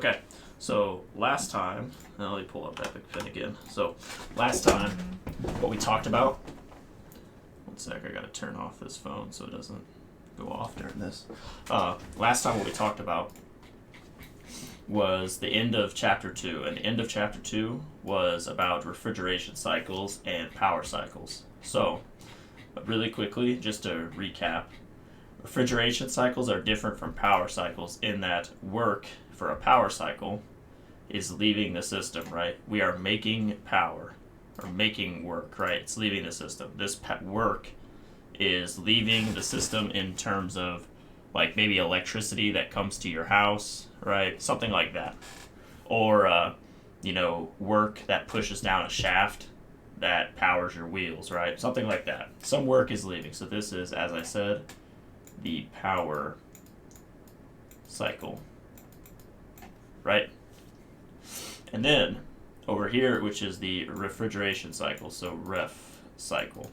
Okay, so last time, now let me pull up Epic Pen again. So last time, what we talked about, one sec, I gotta turn off this phone so it doesn't go off during this. Last time what we talked about was the end of chapter 2, and the end of chapter 2 was about refrigeration cycles and power cycles. So, really quickly, just to recap, refrigeration cycles are different from power cycles in that work for a power cycle is leaving the system, right? We are making power, or making work, right? It's leaving the system. This work is leaving the system in terms of like maybe electricity that comes to your house, right? Something like that. Or, work that pushes down a shaft that powers your wheels, right? Something like that. Some work is leaving. So this is, as I said, the power cycle, right? And then over here, which is the refrigeration cycle, so ref cycle.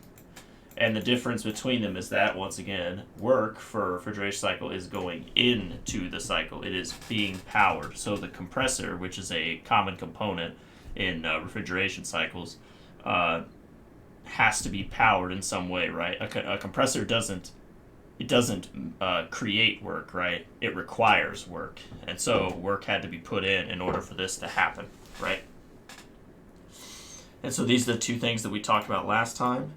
And the difference between them is that, once again, work for refrigeration cycle is going into the cycle. It is being powered. So the compressor, which is a common component in refrigeration cycles, has to be powered in some way, right? A compressor doesn't create work, right? It requires work. And so work had to be put in order for this to happen, right? And so these are the two things that we talked about last time.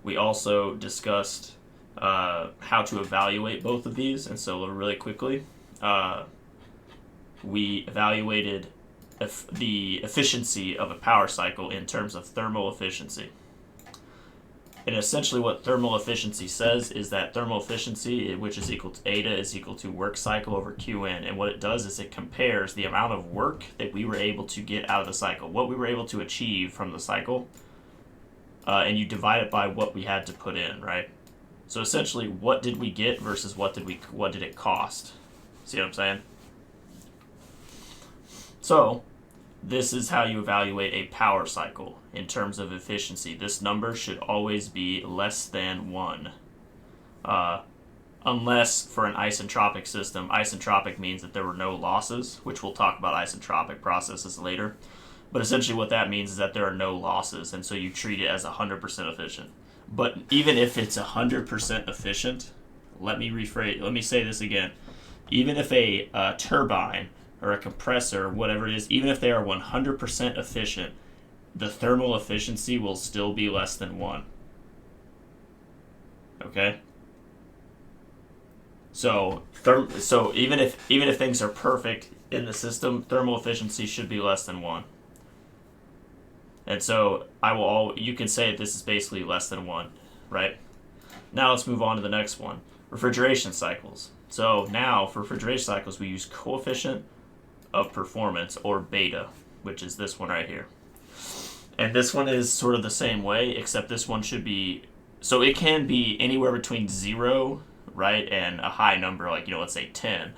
We also discussed how to evaluate both of these. And so really quickly, we evaluated the efficiency of a power cycle in terms of thermal efficiency. And essentially what thermal efficiency says is that thermal efficiency, which is equal to eta, is equal to work cycle over Qn. And what it does is it compares the amount of work that we were able to get out of the cycle, what we were able to achieve from the cycle, and you divide it by what we had to put in, right? So essentially, what did we get versus what did it cost? See what I'm saying? So this is how you evaluate a power cycle in terms of efficiency. This number should always be less than 1. Unless for an isentropic system, isentropic means that there were no losses, which we'll talk about isentropic processes later. But essentially what that means is that there are no losses, and so you treat it as 100% efficient. But even if it's 100% efficient, let me say this again. Even if a turbine or a compressor, whatever it is, even if they are 100% efficient, the thermal efficiency will still be less than 1. Okay? So even if things are perfect in the system, thermal efficiency should be less than 1. And so you can say this is basically less than 1, right? Now let's move on to the next one, refrigeration cycles. So now for refrigeration cycles, we use coefficient of performance, or beta, which is this one right here. And this one is sort of the same way, except this one should be, so it can be anywhere between 0, right, and a high number, like, let's say 10.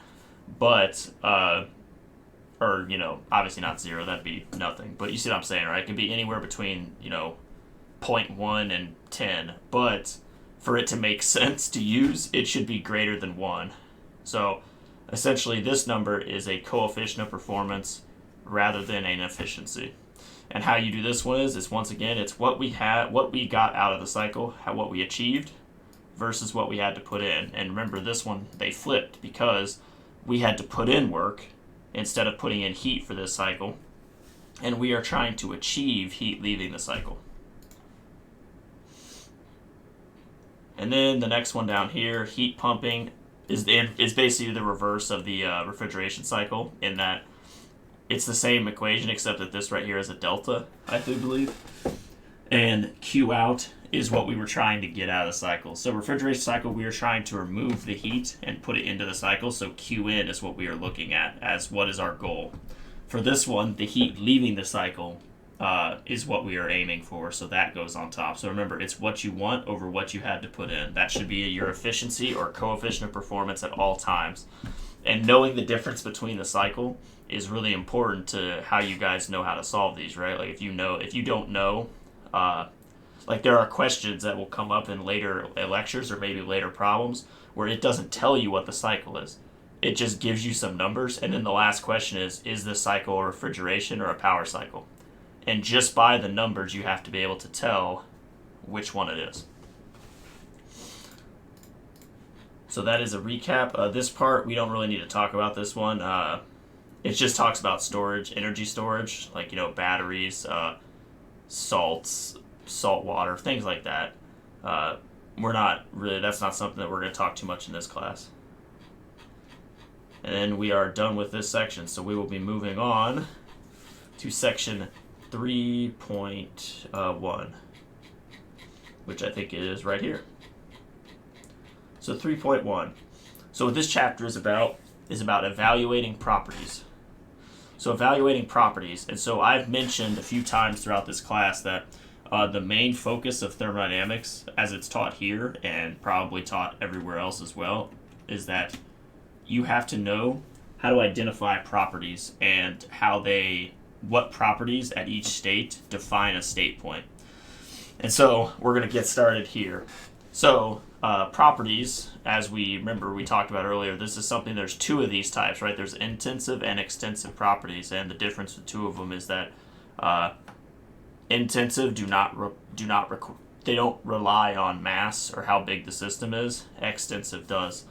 But, obviously not 0, that'd be nothing. But you see what I'm saying, right? It can be anywhere between, 0.1 and 10. But for it to make sense to use, it should be greater than 1. So essentially, this number is a coefficient of performance rather than an efficiency. And how you do this one is once again, it's what we got out of the cycle, what we achieved, versus what we had to put in. And remember, this one, they flipped because we had to put in work instead of putting in heat for this cycle. And we are trying to achieve heat leaving the cycle. And then the next one down here, heat pumping, is basically the reverse of the refrigeration cycle, in that it's the same equation except that this right here is a delta, I do believe. And Q out is what we were trying to get out of the cycle. So refrigeration cycle, we are trying to remove the heat and put it into the cycle. So Q in is what we are looking at as what is our goal. For this one, the heat leaving the cycle is what we are aiming for. So that goes on top. So remember, it's what you want over what you had to put in. That should be your efficiency or coefficient of performance at all times. And knowing the difference between the cycle is really important to how you guys know how to solve these, right? Like if you don't know, like there are questions that will come up in later lectures or maybe later problems where it doesn't tell you what the cycle is. It just gives you some numbers, and then the last question is this cycle a refrigeration or a power cycle? And just by the numbers, you have to be able to tell which one it is. So that is a recap. This part, we don't really need to talk about this one. It just talks about storage, energy storage, like, batteries, salts, salt water, things like that. That's not something that we're going to talk too much in this class. And then we are done with this section, so we will be moving on to section 3.1, which I think is right here. So 3.1. So what this chapter is about evaluating properties. So evaluating properties, and so I've mentioned a few times throughout this class that the main focus of thermodynamics, as it's taught here and probably taught everywhere else as well, is that you have to know how to identify properties and what properties at each state define a state point. And so we're going to get started here. So properties, as we talked about earlier, this is something, there's two of these types, right? There's intensive and extensive properties, and the difference with two of them is that intensive they don't rely on mass or how big the system is. Extensive does.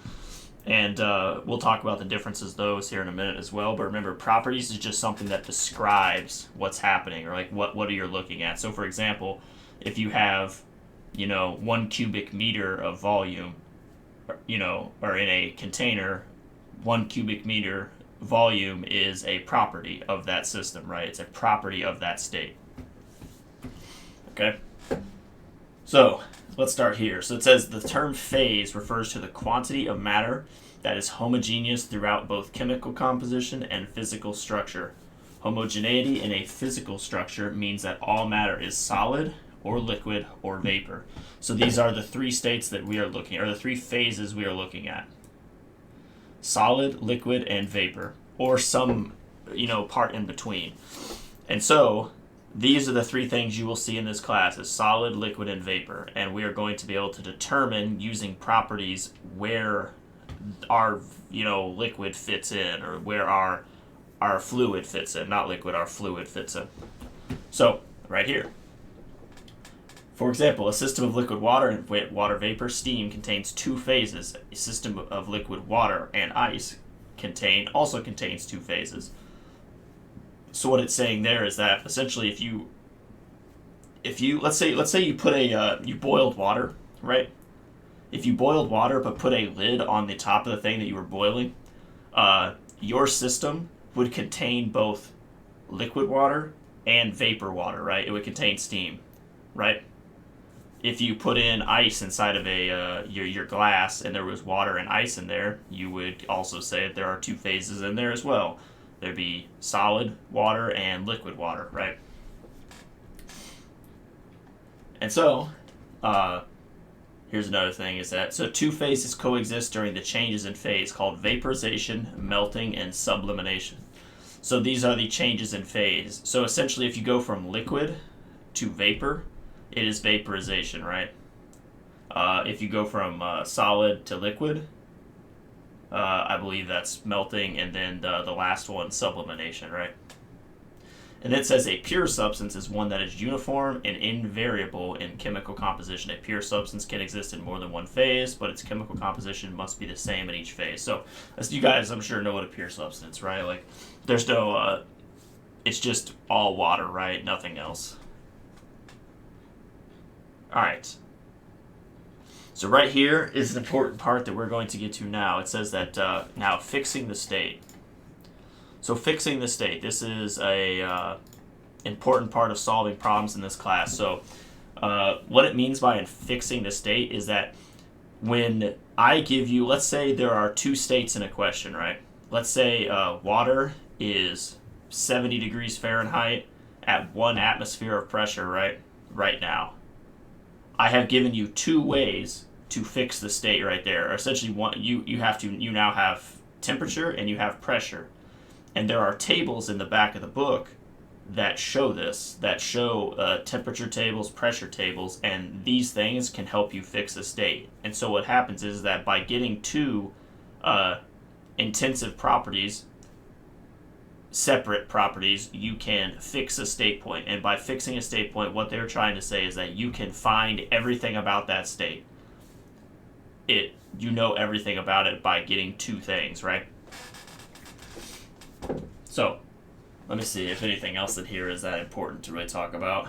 And we'll talk about the differences of those here in a minute as well. But remember, properties is just something that describes what's happening, or like what are you looking at. So for example, if you have 1 cubic meter of volume, or in a container, 1 cubic meter volume is a property of that system, right? It's a property of that state. Okay? So let's start here. So it says the term phase refers to the quantity of matter that is homogeneous throughout both chemical composition and physical structure. Homogeneity in a physical structure means that all matter is solid or liquid or vapor. So these are the three states that we are looking at, or the three phases we are looking at. Solid, liquid, and vapor, or some, part in between. And so these are the three things you will see in this class: is solid, liquid, and vapor. And we are going to be able to determine using properties where our, liquid fits in, or where our fluid fits in. Not liquid, our fluid fits in. So, right here. For example, a system of liquid water and water vapor steam contains two phases. A system of liquid water and ice also contains two phases. So what it's saying there is that essentially, if you let's say you put you boiled water, right? If you boiled water but put a lid on the top of the thing that you were boiling, your system would contain both liquid water and vapor water, right? It would contain steam, right? If you put in ice inside of your glass and there was water and ice in there, you would also say that there are two phases in there as well. There'd be solid water and liquid water, right? And so, here's another thing, is that, so two phases coexist during the changes in phase called vaporization, melting, and sublimation. So these are the changes in phase. So essentially, if you go from liquid to vapor, it is vaporization, right? If you go from solid to liquid, I believe that's melting, and then the last one, sublimation, right? And it says a pure substance is one that is uniform and invariable in chemical composition. A pure substance can exist in more than one phase, but its chemical composition must be the same in each phase. So, as you guys, I'm sure, know what a pure substance, right? Like, there's no, it's just all water, right? Nothing else. Alright. So right here is an important part that we're going to get to now. It says that, now, fixing the state. So fixing the state, this is a important part of solving problems in this class. So what it means by fixing the state is that when I give you, let's say there are two states in a question, right? Let's say water is 70 degrees Fahrenheit at 1 atmosphere of pressure, right now. I have given you two ways to fix the state right there. Or essentially, you now have temperature and you have pressure. And there are tables in the back of the book that show this, that show temperature tables, pressure tables, and these things can help you fix a state. And so what happens is that by getting two intensive properties, separate properties, you can fix a state point. And by fixing a state point, what they're trying to say is that you can find everything about that state. You know everything about it by getting two things, right? So, let me see if anything else in here is that important to really talk about.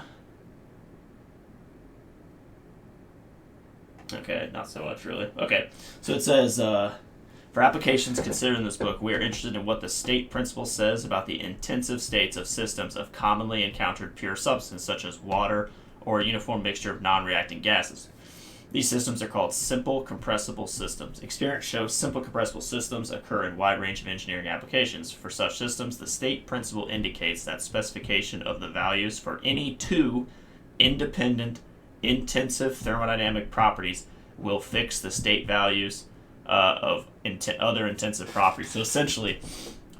Okay, not so much really. Okay, so it says, for applications considered in this book, we are interested in what the state principle says about the intensive states of systems of commonly encountered pure substance, such as water or a uniform mixture of non-reacting gases. These systems are called simple compressible systems. Experience shows simple compressible systems occur in a wide range of engineering applications. For such systems, the state principle indicates that specification of the values for any two independent intensive thermodynamic properties will fix the state values of other intensive properties. So essentially,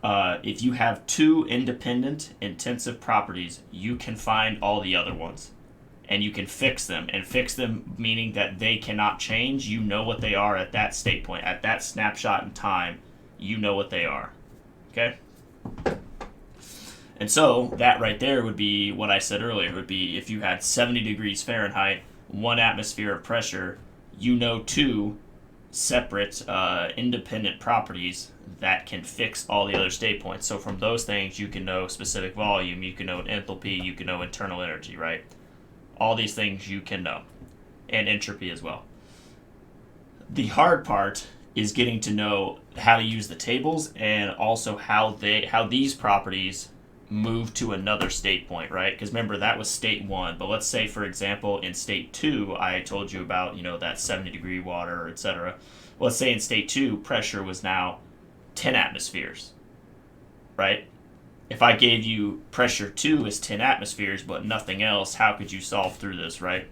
if you have two independent intensive properties, you can find all the other ones. And you can fix them. And fix them meaning that they cannot change. You know what they are at that state point. At that snapshot in time, you know what they are. Okay? And so, that right there would be what I said earlier. It would be if you had 70 degrees Fahrenheit, 1 atmosphere of pressure, you know two separate independent properties that can fix all the other state points. So from those things, you can know specific volume, you can know enthalpy, you can know internal energy, right? All these things you can know, and entropy as well. The hard part is getting to know how to use the tables and also how these properties move to another state point, right? Because remember, that was state 1, but let's say, for example, in state 2, I told you about, that 70 degree water, etc. Well, let's say in state 2, pressure was now 10 atmospheres, right? If I gave you pressure 2 is 10 atmospheres, but nothing else, how could you solve through this, right?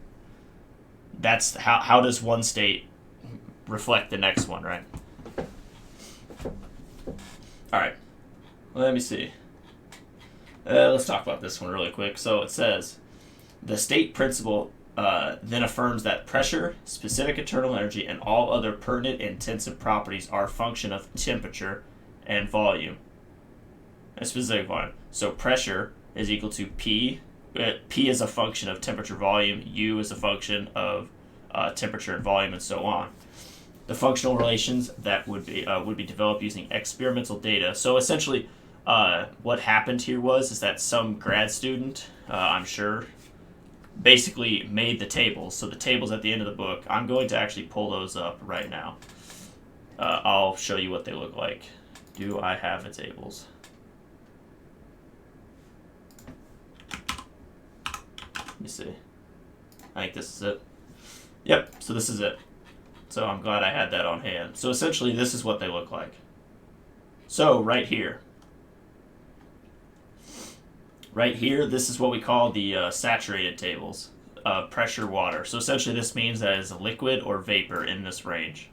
That's how does one state reflect the next one, right? All right, let me see. Let's talk about this one really quick. So it says, the state principle then affirms that pressure, specific internal energy, and all other pertinent intensive properties are a function of temperature and volume. A specific volume. So pressure is equal to P. P is a function of temperature, volume. U is a function of temperature and volume, and so on. The functional relations that would be developed using experimental data. So essentially, what happened here is that some grad student, I'm sure, basically made the tables. So the tables at the end of the book, I'm going to actually pull those up right now. I'll show you what they look like. Do I have the tables? Let me see. I think this is it. Yep, so this is it. So I'm glad I had that on hand. So essentially, this is what they look like. So right here, this is what we call the saturated tables, pressure water. So essentially, this means that it's a liquid or vapor in this range.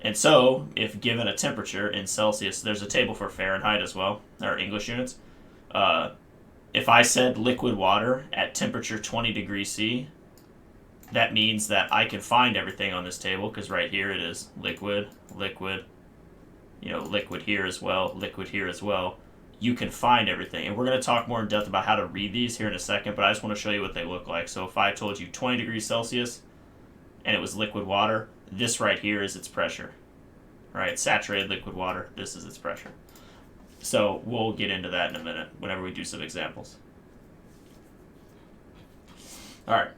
And so, if given a temperature in Celsius, there's a table for Fahrenheit as well, or English units. If I said liquid water at temperature 20 degrees C, that means that I can find everything on this table, because right here it is liquid, liquid here as well, liquid here as well. You can find everything. And we're going to talk more in depth about how to read these here in a second, but I just want to show you what they look like. So if I told you 20 degrees Celsius and it was liquid water, this right here is its pressure, right? Saturated liquid water, this is its pressure. So we'll get into that in a minute whenever we do some examples. All right,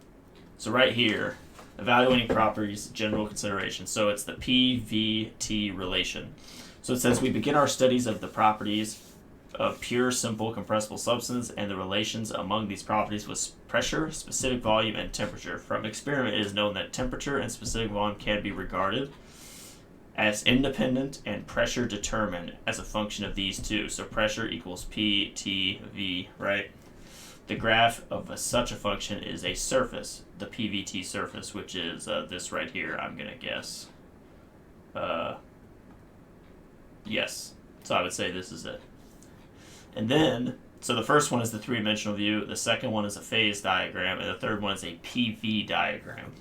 so right here, evaluating properties, general considerations. So it's the PVT relation. So it says we begin our studies of the properties of pure, simple, compressible substance and the relations among these properties with pressure, specific volume, and temperature. From experiment, it is known that temperature and specific volume can be regarded as independent and pressure determined as a function of these two. So pressure equals P, T, V, right? The graph of such a function is a surface, the PVT surface, which is this right here, I'm going to guess. Yes. So I would say this is it. And then, so the first one is the three-dimensional view, the second one is a phase diagram, and the third one is a PV diagram.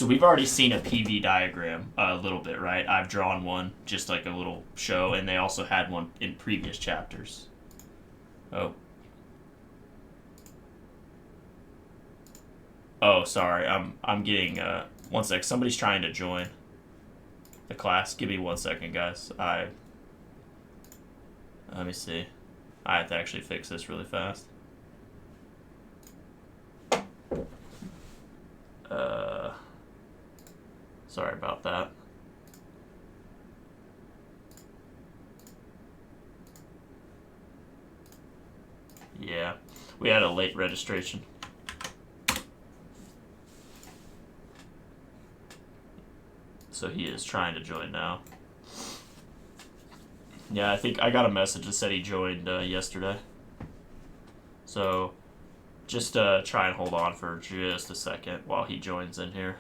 So we've already seen a PV diagram a little bit, right? I've drawn one, just like a little show, and they also had one in previous chapters. Oh. Oh, sorry. I'm getting one sec. Somebody's trying to join the class. Give me 1 second, guys. Let me see. I have to actually fix this really fast. Sorry about that. Yeah, we had a late registration. So he is trying to join now. Yeah, I think I got a message that said he joined yesterday. So just try and hold on for just a second while he joins in here.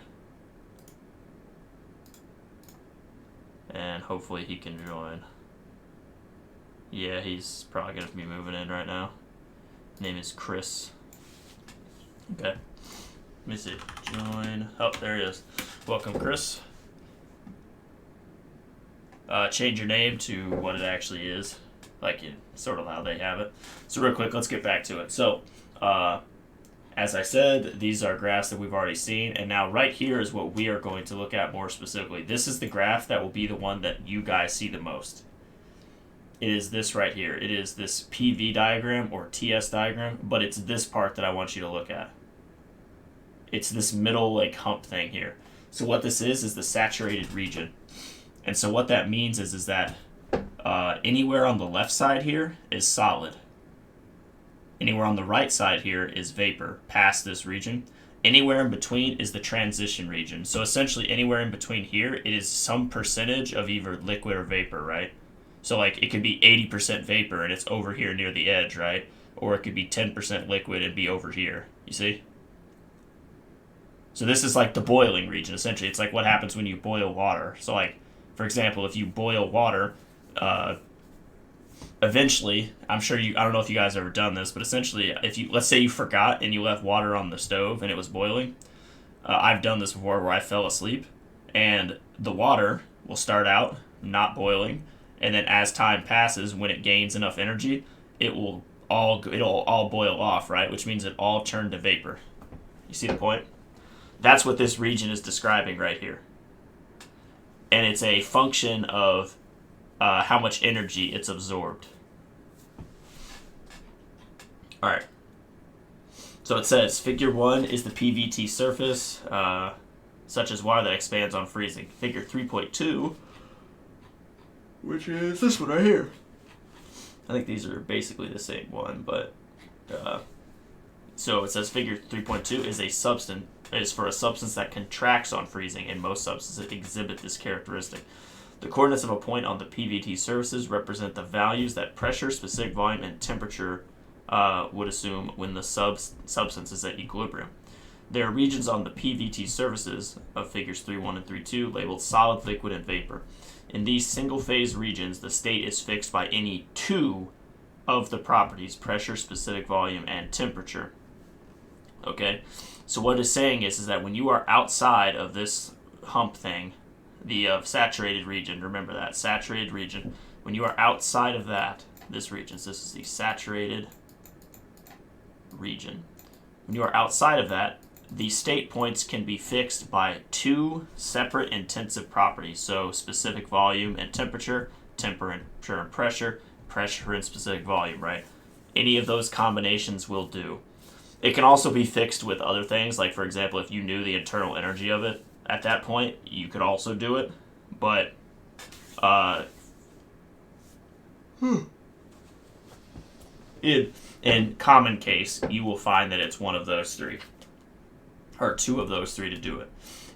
And hopefully he can join. Yeah, he's probably going to be moving in right now. Name is Chris. Okay. Let me see. Join. Oh, there he is. Welcome, Chris. Change your name to what it actually is. Like, sort of how they have it. So real quick, let's get back to it. So, as I said, these are graphs that we've already seen, and now right here is what we are going to look at more specifically. This is the graph that will be the one that you guys see the most. It is this right here. It is this PV diagram or TS diagram, but it's this part that I want you to look at. It's this middle like hump thing here. So what this is the saturated region. And so what that means is that anywhere on the left side here is solid. Anywhere on the right side here is vapor past this region. Anywhere in between is the transition region. So essentially anywhere in between here, it is some percentage of either liquid or vapor, right? So like it could be 80% vapor and it's over here near the edge, right? Or it could be 10% liquid and be over here. You see? So this is like the boiling region, essentially. It's like what happens when you boil water. So like, for example, if you boil water, eventually, I don't know if you guys have ever done this, but essentially, let's say you forgot and you left water on the stove and it was boiling. I've done this before where I fell asleep and the water will start out not boiling, and then as time passes, when it gains enough energy, it'll all boil off, right? Which means it all turned to vapor. You see the point? That's what this region is describing right here. And it's a function of how much energy it's absorbed. Alright. So it says, figure 1 is the PVT surface, such as water that expands on freezing. Figure 3.2, which is this one right here. I think these are basically the same one, but... so it says figure 3.2 is for a substance that contracts on freezing, and most substances exhibit this characteristic. The coordinates of a point on the PVT surfaces represent the values that pressure, specific volume, and temperature would assume when the substance is at equilibrium. There are regions on the PVT surfaces of figures 3.1 and 3.2 labeled solid, liquid, and vapor. In these single-phase regions, the state is fixed by any two of the properties, pressure, specific volume, and temperature. Okay? So what it's saying is that when you are outside of this hump thing, the saturated region, remember that, saturated region, when you are outside of this region, so this is the saturated region. When you are outside of that, the state points can be fixed by two separate intensive properties, so specific volume and temperature, temperature and pressure, pressure and specific volume, right? Any of those combinations will do. It can also be fixed with other things, like for example, if you knew the internal energy of it at that point, you could also do it, but in common case, you will find that it's one of those three, or two of those three to do it.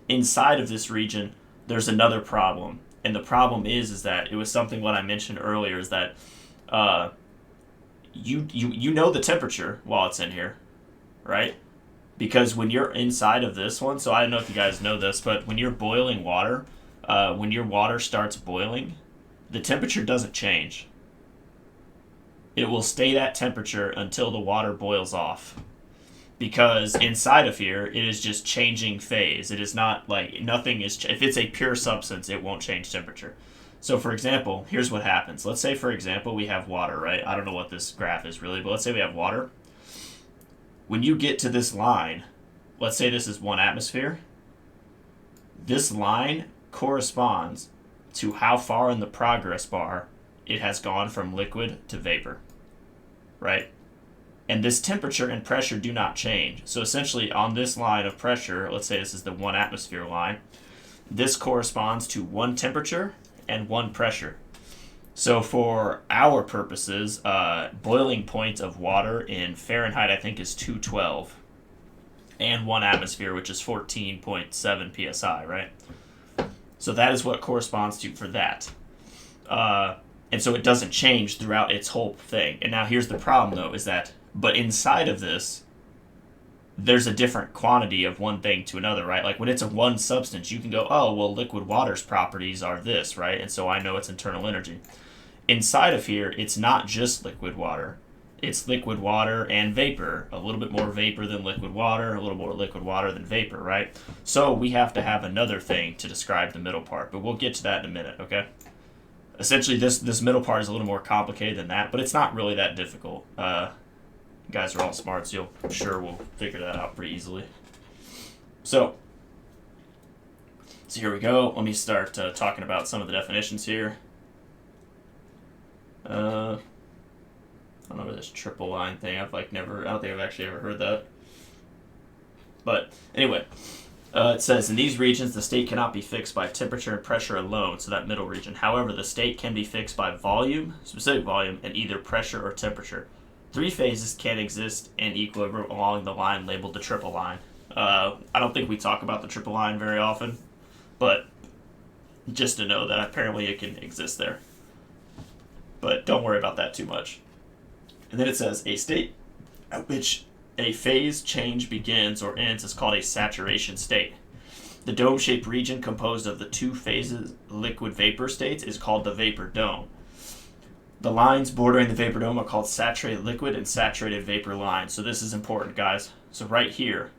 Inside of this region, there's another problem, and the problem is that it was something what I mentioned earlier is that you know the temperature while it's in here, right? Because when you're inside of this one, so I don't know if you guys know this, but when you're boiling water, when your water starts boiling, the temperature doesn't change. It will stay that temperature until the water boils off. because inside of here it is just changing phase. It is not like nothing is. If it's a pure substance, it won't change temperature. So for example, here's what happens. Let's say for example we have water, right? I don't know what this graph is really, but let's say we have water. When you get to this line, let's say this is 1 atmosphere. This line corresponds to how far in the progress bar it has gone from liquid to vapor, right? And this temperature and pressure do not change. So essentially on this line of pressure, let's say this is the 1 atmosphere line, this corresponds to 1 temperature and 1 pressure. So for our purposes, boiling point of water in Fahrenheit I think is 212, and 1 atmosphere, which is 14.7 psi, right? So that is what corresponds to for that. And so it doesn't change throughout its whole thing. And now here's the problem though, is that, but inside of this, there's a different quantity of one thing to another, right? Like when it's a one substance, you can go, oh, well, liquid water's properties are this, right? And so I know its internal energy. Inside of here, it's not just liquid water. It's liquid water and vapor. A little bit more vapor than liquid water, a little more liquid water than vapor, right? So we have to have another thing to describe the middle part, but we'll get to that in a minute, okay? Essentially, this middle part is a little more complicated than that, but it's not really that difficult. You guys are all smart, so I'm sure we'll figure that out pretty easily. So here we go. Let me start talking about some of the definitions here. I don't know this triple line thing. I don't think I've actually ever heard that. But anyway, it says in these regions the state cannot be fixed by temperature and pressure alone. So that middle region. However, the state can be fixed by volume, specific volume, and either pressure or temperature. 3 phases can exist in equilibrium along the line labeled the triple line. I don't think we talk about the triple line very often, but just to know that apparently it can exist there. But don't worry about that too much. And then it says a state at which a phase change begins or ends is called a saturation state. The dome-shaped region composed of the 2 phases liquid-vapor states is called the vapor dome. The lines bordering the vapor dome are called saturated liquid and saturated vapor lines. So this is important, guys. So right here,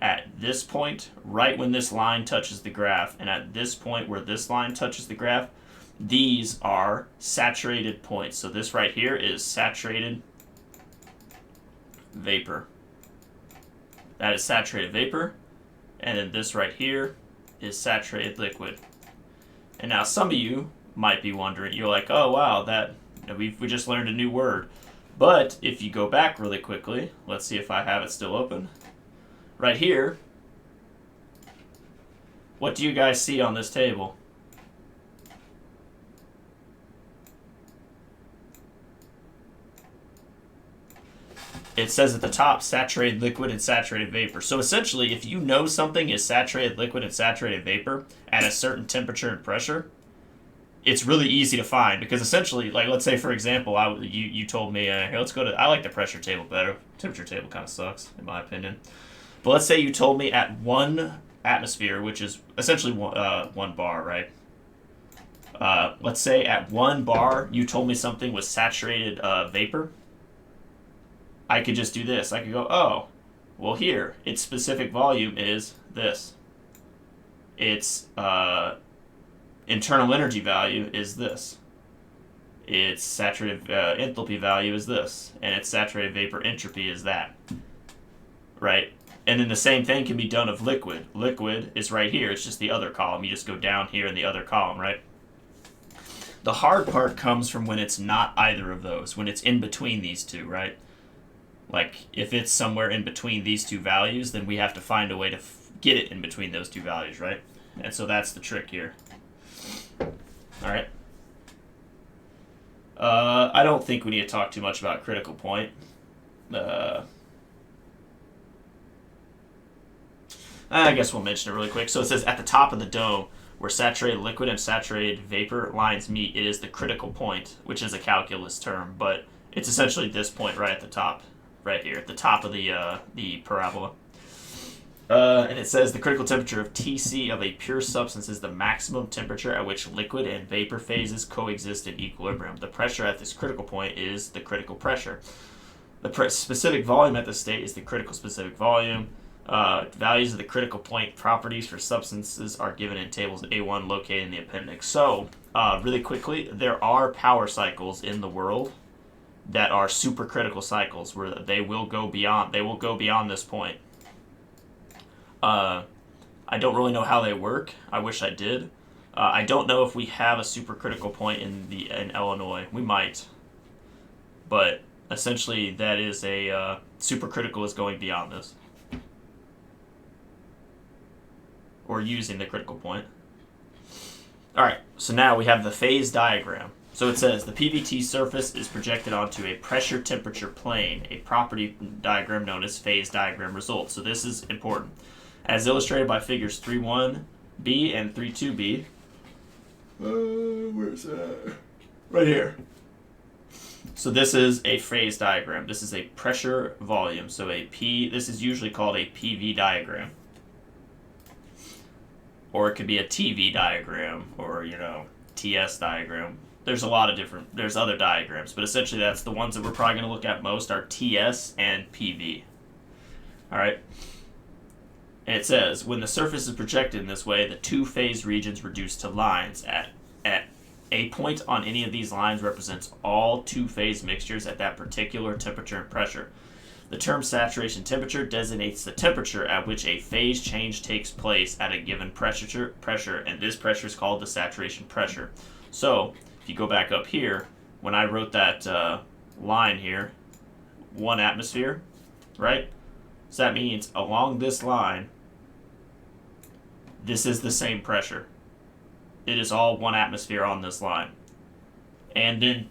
at this point, right when this line touches the graph, and at this point where this line touches the graph, these are saturated points. So this right here is saturated vapor. That is saturated vapor. And then this right here is saturated liquid. And now some of you might be wondering, you're like, oh wow, we just learned a new word. But if you go back really quickly, let's see if I have it still open. Right here, what do you guys see on this table? It says at the top, saturated liquid and saturated vapor. So essentially, if you know something is saturated liquid and saturated vapor at a certain temperature and pressure, it's really easy to find, because essentially, like, let's say for example, you told me, hey, let's go to, I like the pressure table better. Temperature table kind of sucks in my opinion. But let's say you told me at 1 atmosphere, which is essentially 1 bar, right? Let's say at 1 bar you told me something was saturated vapor. I could just do this. I could go, oh, well here, its specific volume is this. Its internal energy value is this. Its saturated enthalpy value is this. And its saturated vapor entropy is that. Right? And then the same thing can be done of liquid. Liquid is right here. It's just the other column. You just go down here in the other column, right? The hard part comes from when it's not either of those, when it's in between these two, right? Like, if it's somewhere in between these 2 values, then we have to find a way to get it in between those 2 values, right? And so that's the trick here. Alright. I don't think we need to talk too much about critical point. I guess we'll mention it really quick. So it says at the top of the dome, where saturated liquid and saturated vapor lines meet, it is the critical point, which is a calculus term, but it's essentially this point right at the top, right here, at the top of the parabola. And it says the critical temperature of Tc of a pure substance is the maximum temperature at which liquid and vapor phases coexist in equilibrium. The pressure at this critical point is the critical pressure. The specific volume at the state is the critical specific volume. Values of the critical point properties for substances are given in tables A1 located in the appendix. So, really quickly, there are power cycles in the world that are supercritical cycles where they will go beyond this point. I don't really know how they work. I wish I did. I don't know if we have a supercritical point in Illinois. We might, but essentially that is a supercritical is going beyond this, or using the critical point. All right, so now we have the phase diagram. So it says the PVT surface is projected onto a pressure-temperature plane. A property diagram known as phase diagram results. So this is important. As illustrated by figures 3.1b and 3.2b. Where's that? Right here. So this is a phase diagram. This is a pressure volume. So this is usually called a PV diagram. Or it could be a TV diagram, or, TS diagram. There's other diagrams, but essentially that's the ones that we're probably going to look at most are TS and PV. All right. And it says, when the surface is projected in this way, the two phase regions reduce to lines. At a point on any of these lines represents all two-phase mixtures at that particular temperature and pressure. The term saturation temperature designates the temperature at which a phase change takes place at a given pressure, and this pressure is called the saturation pressure. So, if you go back up here, when I wrote that line here, 1 atmosphere, right? So that means along this line, this is the same pressure. It is all 1 atmosphere on this line. And then,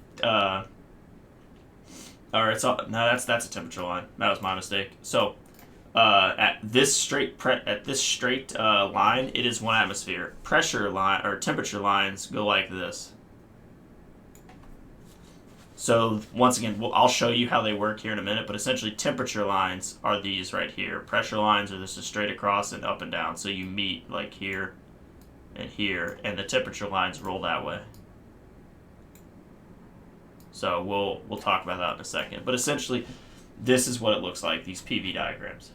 that's a temperature line. That was my mistake. So, at this straight line, it is 1 atmosphere. Pressure line or temperature lines go like this. So once again, I'll show you how they work here in a minute. But essentially, temperature lines are these right here. Pressure lines are just straight across and up and down. So you meet like here and here, and the temperature lines roll that way. So we'll talk about that in a second. But essentially, this is what it looks like, these PV diagrams.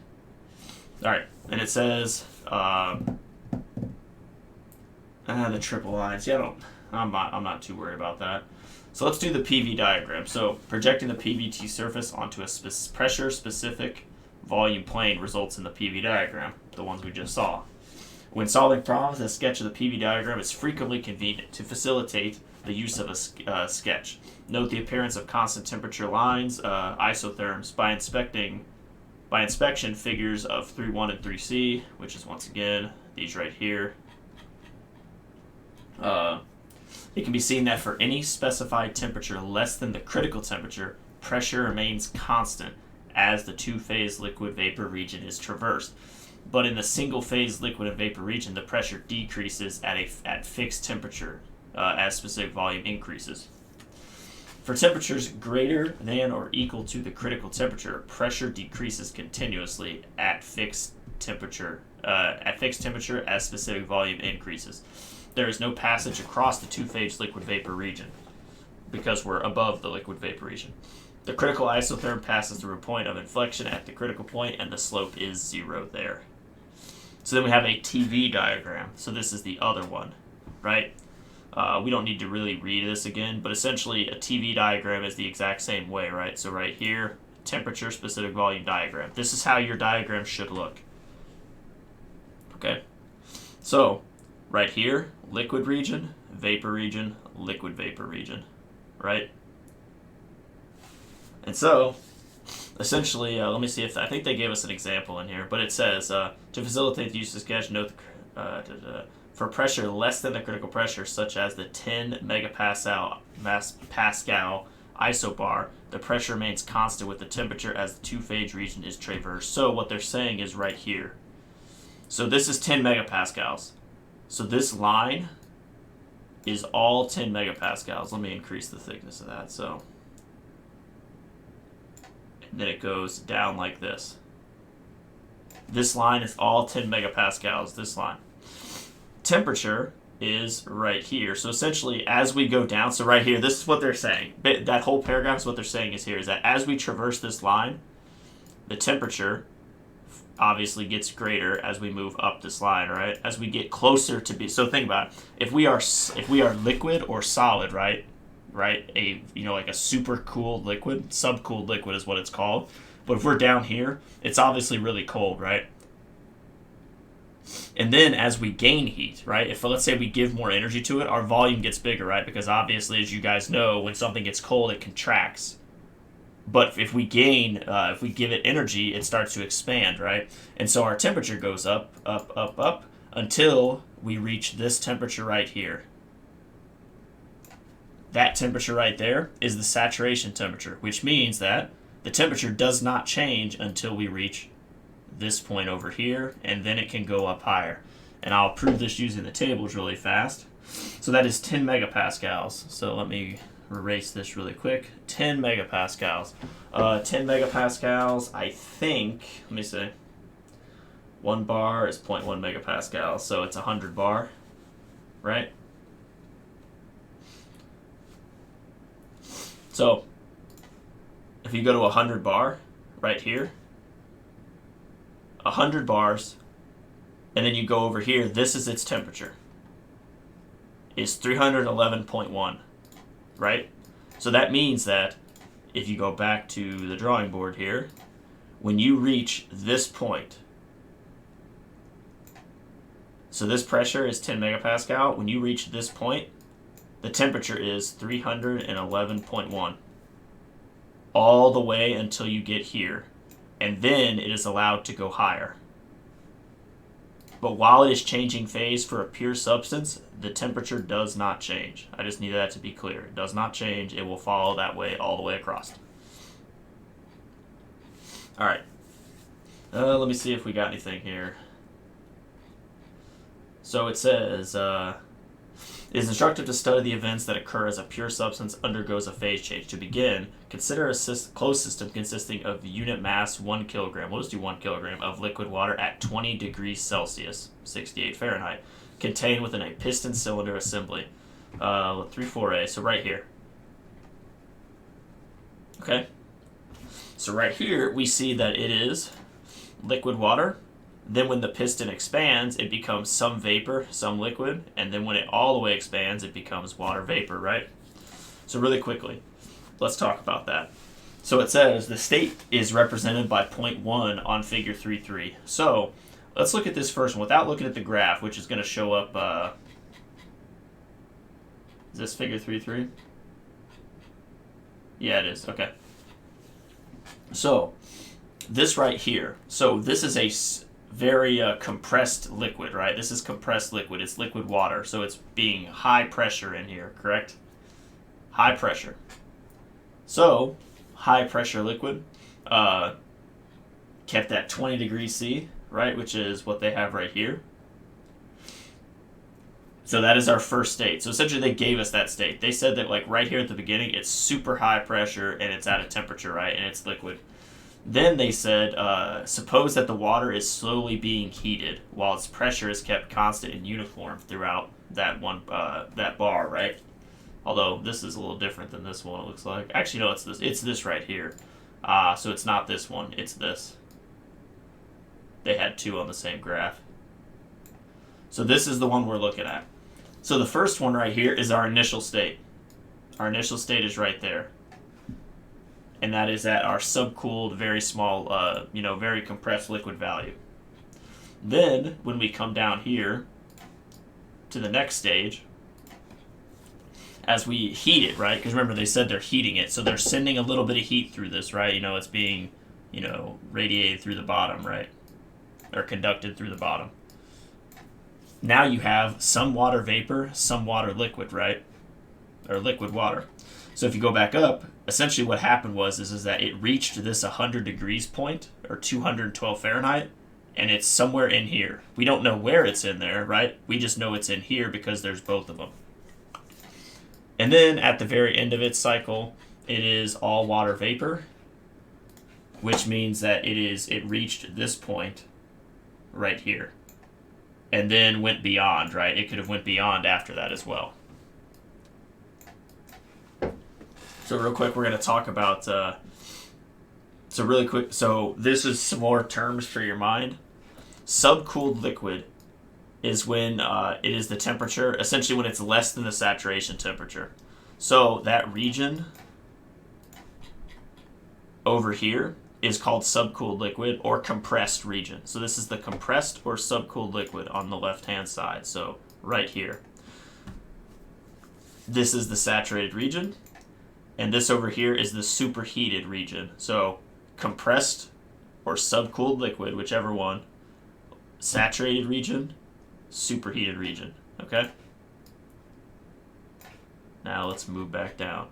All right, and it says the triple lines. Yeah, I'm not too worried about that. So let's do the PV diagram. So projecting the PVT surface onto a pressure-specific volume plane results in the PV diagram, the ones we just saw. When solving problems, a sketch of the PV diagram is frequently convenient to facilitate the use of a sketch. Note the appearance of constant temperature lines, isotherms, by inspection figures of 3.1 and 3c, which is once again these right here. It can be seen that for any specified temperature less than the critical temperature, pressure remains constant as the two-phase liquid-vapor region is traversed. But in the single-phase liquid and vapor region, the pressure decreases at fixed temperature as specific volume increases. For temperatures greater than or equal to the critical temperature, pressure decreases continuously at fixed temperature as specific volume increases. There is no passage across the two-phase liquid-vapor region because we're above the liquid-vapor region. The critical isotherm passes through a point of inflection at the critical point, and the slope is 0 there. So then we have a TV diagram. So this is the other one, right? We don't need to really read this again, but essentially a TV diagram is the exact same way, right? So right here, temperature-specific volume diagram. This is how your diagram should look. Okay? So, right here, liquid region, vapor region, liquid vapor region, right? And so, essentially, let me see if I think they gave us an example in here, but it says to facilitate the use of sketch, note for pressure less than the critical pressure, such as the 10 megapascal isobar, the pressure remains constant with the temperature as the two-phase region is traversed. So what they're saying is right here. So this is 10 megapascals. So this line is all 10 megapascals. Let me increase the thickness of that. So, and then it goes down like this. This line is all 10 megapascals, this line. Temperature is right here. So essentially, as we go down, so right here, this is what they're saying. That whole paragraph is what they're saying is here, is that as we traverse this line, the temperature obviously gets greater as we move up this line, right? As we get closer to be, so think about it. If we are liquid or solid, right? Like a super cooled liquid, subcooled liquid is what it's called. But if we're down here, it's obviously really cold, right? And then as we gain heat, right? If let's say we give more energy to it, our volume gets bigger, right? Because obviously, as you guys know, when something gets cold, it contracts. But if we give it energy, it starts to expand, right? And so our temperature goes up, up, up, up, until we reach this temperature right here. That temperature right there is the saturation temperature, which means that the temperature does not change until we reach this point over here, and then it can go up higher. And I'll prove this using the tables really fast. So that is 10 megapascals. So let me erase this really quick. 10 megapascals. 10 megapascals, I think, let me see. 1 bar is 0.1 megapascal, so it's 100 bar, right? So if you go to 100 bar right here, 100 bars, and then you go over here, this is its temperature, is 311.1, right? So that means that if you go back to the drawing board here, when you reach this point, so this pressure is 10 megapascal, when you reach this point, the temperature is 311.1 all the way until you get here, and then it is allowed to go higher. But while it is changing phase for a pure substance, the temperature does not change. I just need that to be clear. It does not change. It will follow that way all the way across. All right. Let me see if we got anything here. So it says, it is instructive to study the events that occur as a pure substance undergoes a phase change. To begin, consider a closed system consisting of unit mass 1 kilogram. We'll just do 1 kilogram of liquid water at 20 degrees Celsius, 68 Fahrenheit, contained within a piston cylinder assembly. 34A, so right here. Okay. So right here, we see that it is liquid water. Then when the piston expands, it becomes some vapor, some liquid, and then when it all the way expands, it becomes water vapor, right? So really quickly, let's talk about that. So it says the state is represented by 0.1 on figure 3.3. So let's look at this first one without looking at the graph, which is going to show up, is this figure 3.3? Yeah, it is, okay. So this right here, so this is a very compressed liquid, right? This is compressed liquid. It's liquid water, so it's being high pressure in here, correct? High pressure. So, high pressure liquid kept at 20 degrees C, right? Which is what they have right here. So that is our first state. So essentially they gave us that state. They said that like right here at the beginning, it's super high pressure and it's at a temperature, right? And it's liquid. Then they said, suppose that the water is slowly being heated while its pressure is kept constant and uniform throughout that that bar, right? Although this is a little different than this one, it looks like. Actually, no, it's this. It's this right here. So it's not this one. It's this. They had two on the same graph. So this is the one we're looking at. So the first one right here is our initial state. Our initial state is right there. And that is at our subcooled, very small, very compressed liquid value. Then, when we come down here to the next stage, as we heat it, right? Because remember, they said they're heating it, so they're sending a little bit of heat through this, right? It's being, radiated through the bottom, right? Or conducted through the bottom. Now you have some water vapor, some water liquid, right? Or liquid water. So if you go back up, essentially what happened is that it reached this 100 degrees point, or 212 Fahrenheit, and it's somewhere in here. We don't know where it's in there, right? We just know it's in here because there's both of them. And then at the very end of its cycle, it is all water vapor, which means that it reached this point right here. and then went beyond, right? It could have went beyond after that as well. So real quick, we're going to talk about, so this is some more terms for your mind. Subcooled liquid is when it is the temperature, essentially when it's less than the saturation temperature. So that region over here is called subcooled liquid or compressed region. So this is the compressed or subcooled liquid on the left-hand side. So right here. This is the saturated region. And this over here is the superheated region. So compressed or subcooled liquid, whichever one. Saturated region, superheated region. Okay? Now let's move back down.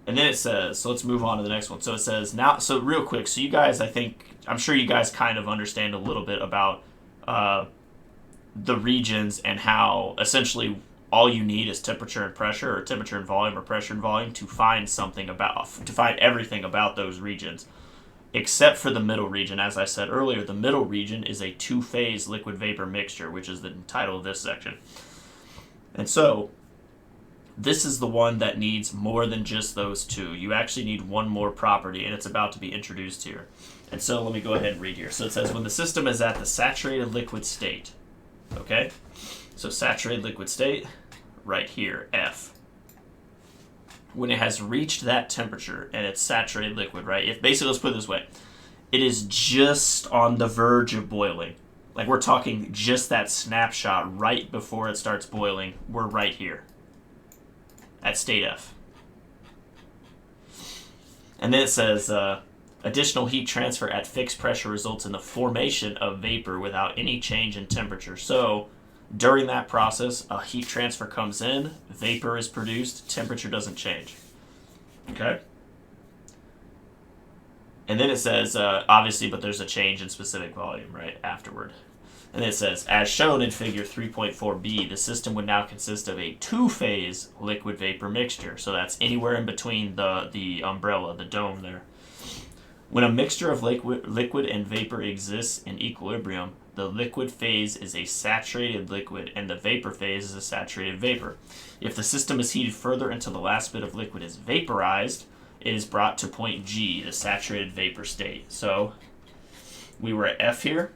And then it says, so let's move on to the next one. So it says, now, so real quick, so you guys, I'm sure you guys kind of understand a little bit about the regions and how essentially all you need is temperature and pressure, or temperature and volume, or pressure and volume to find everything about those regions. Except for the middle region. As I said earlier, the middle region is a two-phase liquid vapor mixture, which is the title of this section. And so, this is the one that needs more than just those two. You actually need one more property, and it's about to be introduced here. And so, let me go ahead and read here. So it says, when the system is at the saturated liquid state, okay? So saturated liquid state, right here, F. When it has reached that temperature and it's saturated liquid, right? If basically, let's put it this way, it is just on the verge of boiling. Like we're talking just that snapshot right before it starts boiling. We're right here at state F. And then it says, additional heat transfer at fixed pressure results in the formation of vapor without any change in temperature. So during that process, a heat transfer comes in, vapor is produced, temperature doesn't change. Okay? And then it says, obviously, but there's a change in specific volume, right, afterward. And then it says, as shown in figure 3.4b, the system would now consist of a two-phase liquid vapor mixture. So that's anywhere in between the umbrella, the dome there. When a mixture of liquid and vapor exists in equilibrium, the liquid phase is a saturated liquid and the vapor phase is a saturated vapor. If the system is heated further until the last bit of liquid is vaporized, it is brought to point G, the saturated vapor state. So we were at F here.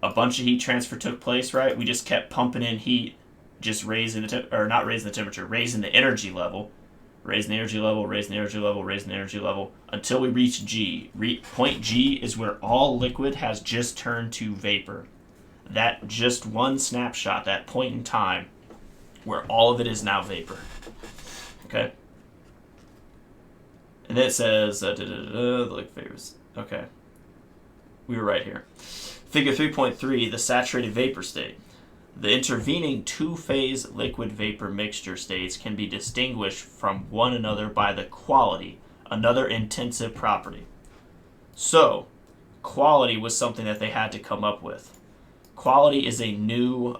A bunch of heat transfer took place, right? We just kept pumping in heat, just raising raising the energy level. Raising the energy level, raising the energy level, raising the energy level, until we reach G. Point G is where all liquid has just turned to vapor. That just one snapshot, that point in time, where all of it is now vapor. Okay? And then it says, the liquid vapors. Okay. We were right here. Figure 3.3, the saturated vapor state. The intervening two-phase liquid vapor mixture states can be distinguished from one another by the quality, another intensive property. So, quality was something that they had to come up with. Quality is a new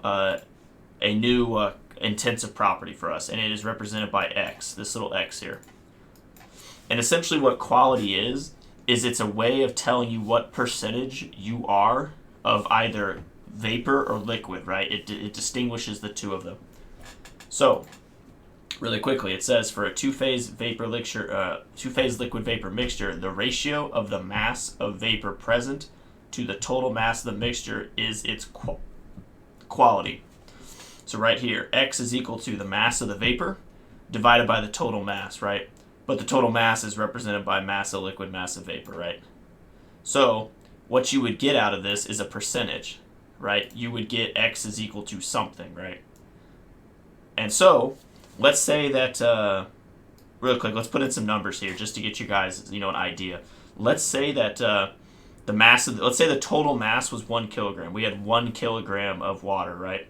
intensive property for us, and it is represented by X, this little X here. And essentially what quality is it's a way of telling you what percentage you are of either vapor or liquid, right? It distinguishes the two of them. So, really quickly, it says for a two-phase liquid vapor mixture, the ratio of the mass of vapor present to the total mass of the mixture is its quality. So right here, X is equal to the mass of the vapor divided by the total mass, right? But the total mass is represented by mass of liquid, mass of vapor, right? So what you would get out of this is a percentage, right? You would get X is equal to something, right? And so, let's say that, real quick, let's put in some numbers here just to get you guys, an idea. Let's say that let's say the total mass was 1 kilogram. We had 1 kilogram of water, right?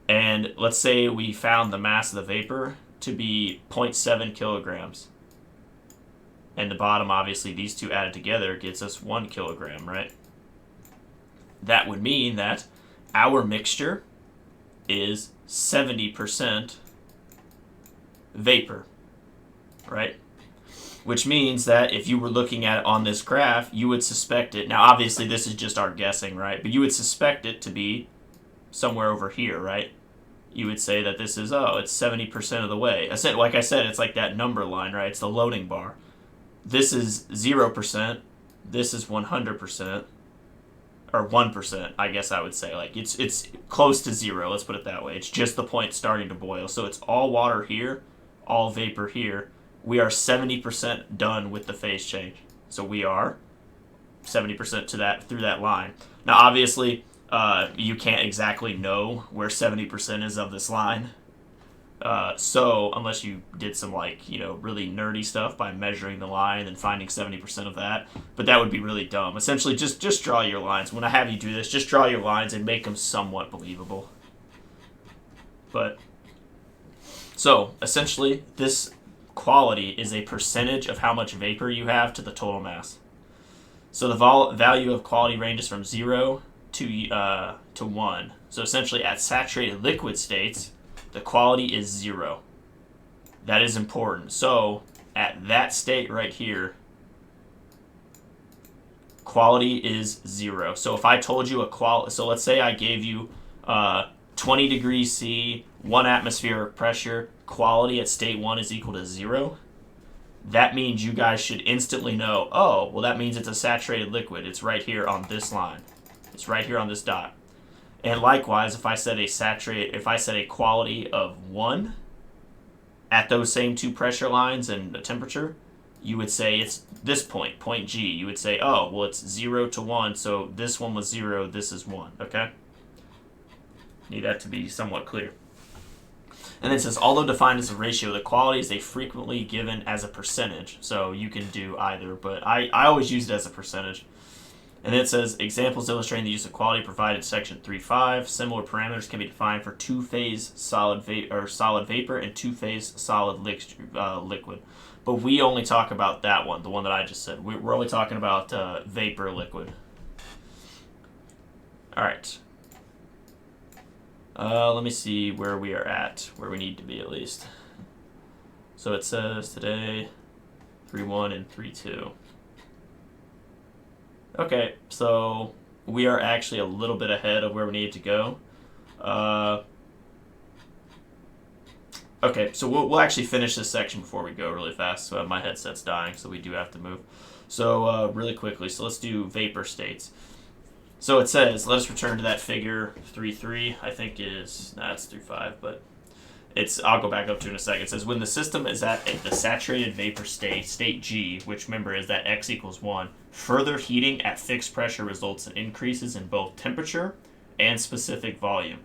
And let's say we found the mass of the vapor to be 0.7 kilograms. And the bottom, obviously, these two added together gets us 1 kilogram, right? That would mean that our mixture is 70% vapor, right? which means that if you were looking at it on this graph, you would suspect it. Now, obviously, this is just our guessing, right? But you would suspect it to be somewhere over here, right? You would say that this is, oh, it's 70% of the way. Like I said, it's like that number line, right? It's the loading bar. This is 0%. This is 100%. Or 1%, I guess I would say. Like, it's close to zero, let's put it that way. It's just the point starting to boil. So it's all water here, all vapor here. We are 70% done with the phase change. So we are 70% to that through that line. Now, obviously, you can't exactly know where 70% is of this line. So unless you did some really nerdy stuff by measuring the line and finding 70% of that, but that would be really dumb. Essentially, just draw your lines. When I have you do this, just draw your lines and make them somewhat believable. But so essentially, this quality is a percentage of how much vapor you have to the total mass. So the value of quality ranges from 0 to 1. So essentially, at saturated liquid states, the quality is 0. That is important. So at that state right here, quality is 0. So if I told you so let's say I gave you 20 degrees C, 1 atmospheric pressure, quality at state 1 is equal to 0. That means you guys should instantly know, oh, well, that means it's a saturated liquid. It's right here on this line. It's right here on this dot. And likewise, if I said a quality of 1 at those same two pressure lines and the temperature, you would say it's this point G. You would say, oh, well, it's 0 to 1, so this one was 0, this is 1, okay? Need that to be somewhat clear. And then it says, although defined as a ratio, the quality is frequently given as a percentage. So you can do either, but I always use it as a percentage. And then it says, examples illustrating the use of quality provided in section 3.5. Similar parameters can be defined for two-phase solid vapor and two-phase solid liquid. But we only talk about that one, the one that I just said. We're only talking about vapor liquid. All right. Let me see where we are at, where we need to be at least. So it says today 3.1 and 3.2. Okay, so we are actually a little bit ahead of where we need to go. Okay, so we'll actually finish this section before we go really fast. So my headset's dying, so we do have to move. So really quickly, so let's do vapor states. So it says, let us return to that figure 3.3. I think it's 3.5, but I'll go back up to it in a second. It says, when the system is at the saturated vapor state G, which remember is that X equals 1, further heating at fixed pressure results in increases in both temperature and specific volume.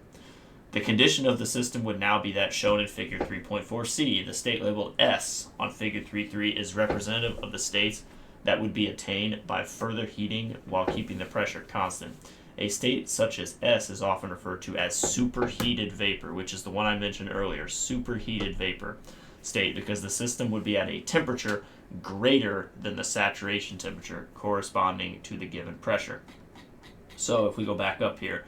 The condition of the system would now be that shown in figure 3.4c. The state labeled S on figure 3.3 is representative of the states that would be attained by further heating while keeping the pressure constant. A state such as S is often referred to as superheated vapor, which is the one I mentioned earlier, superheated vapor state, because the system would be at a temperature greater than the saturation temperature corresponding to the given pressure. So if we go back up here,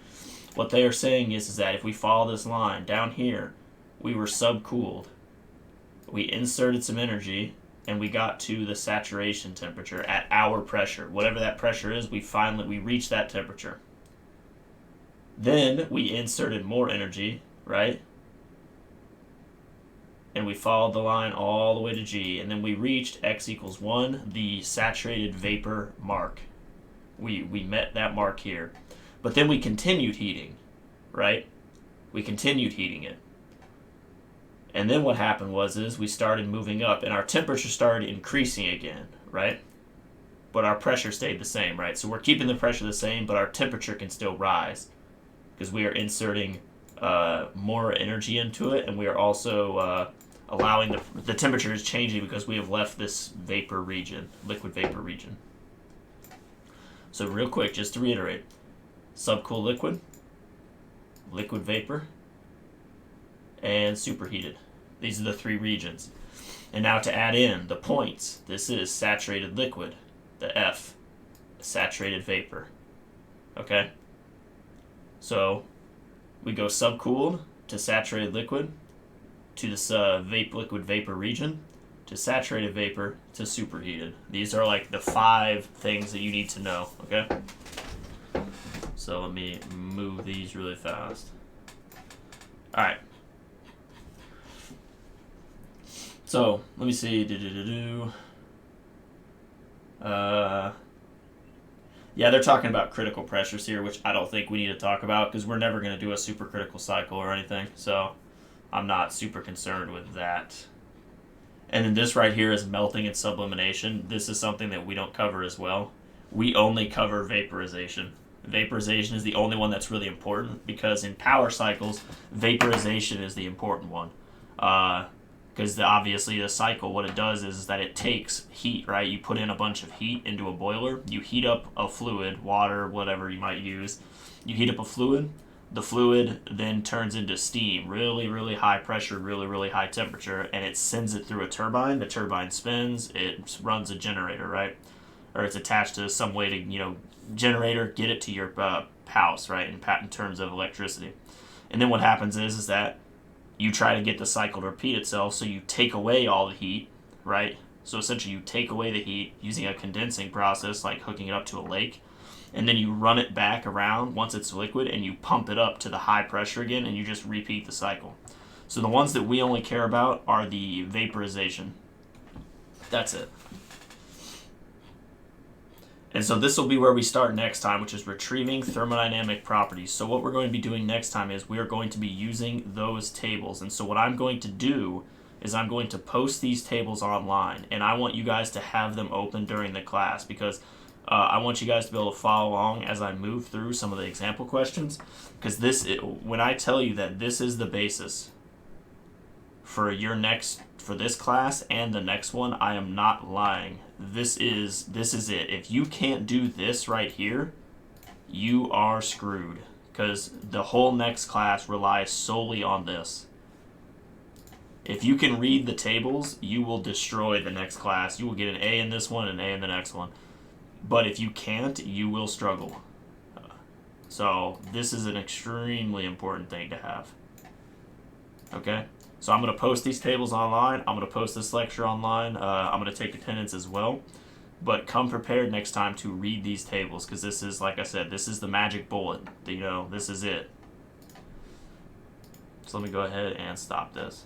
what they are saying is that if we follow this line down here, we were subcooled. We inserted some energy, and we got to the saturation temperature at our pressure. Whatever that pressure is, we reached that temperature. Then we inserted more energy, right? And we followed the line all the way to G, and then we reached X equals 1, the saturated vapor mark. We met that mark here. But then we continued heating, right? We continued heating it. And then what happened was we started moving up, and our temperature started increasing again, right? But our pressure stayed the same, right? So we're keeping the pressure the same, but our temperature can still rise because we are inserting more energy into it, and we are also allowing the temperature is changing because we have left this vapor region, liquid vapor region. So real quick, just to reiterate, subcooled liquid, liquid vapor, and superheated. These are the three regions. And now to add in the points, this is saturated liquid, the F, saturated vapor. Okay? So we go subcooled to saturated liquid to this liquid vapor region to saturated vapor to superheated. These are like the 5 things that you need to know, okay? So let me move these really fast. All right. So let me see. Yeah, they're talking about critical pressures here, which I don't think we need to talk about because we're never going to do a supercritical cycle or anything. So I'm not super concerned with that. And then this right here is melting and sublimination. This is something that we don't cover as well. We only cover vaporization. Vaporization is the only one that's really important because in power cycles, vaporization is the important one. Because obviously the cycle, what it does is that it takes heat, right? You put in a bunch of heat into a boiler. You heat up a fluid, water, whatever you might use. You heat up a fluid. The fluid then turns into steam, really, really high pressure, really, really high temperature, and it sends it through a turbine. The turbine spins. It runs a generator, right? Or it's attached to some way to, generator, get it to your house, right? In terms of electricity. And then what happens is that you try to get the cycle to repeat itself, so you take away all the heat, right? So essentially you take away the heat using a condensing process, like hooking it up to a lake, and then you run it back around once it's liquid, and you pump it up to the high pressure again, and you just repeat the cycle. So the ones that we only care about are the vaporization. That's it. And so this will be where we start next time, which is retrieving thermodynamic properties. So what we're going to be doing next time is we are going to be using those tables. And so what I'm going to do is I'm going to post these tables online, and I want you guys to have them open during the class because I want you guys to be able to follow along as I move through some of the example questions. Because when I tell you that this is the basis for this class and the next one, I am not lying. This is it. If you can't do this right here, you are screwed because the whole next class relies solely on this. If you can read the tables, you will destroy the next class. You will get an A in this one and an A in the next one. But if you can't, you will struggle. So this is an extremely important thing to have. Okay? So I'm going to post these tables online. I'm going to post this lecture online. I'm going to take attendance as well. But come prepared next time to read these tables because this is, like I said, this is the magic bullet. This is it. So let me go ahead and stop this.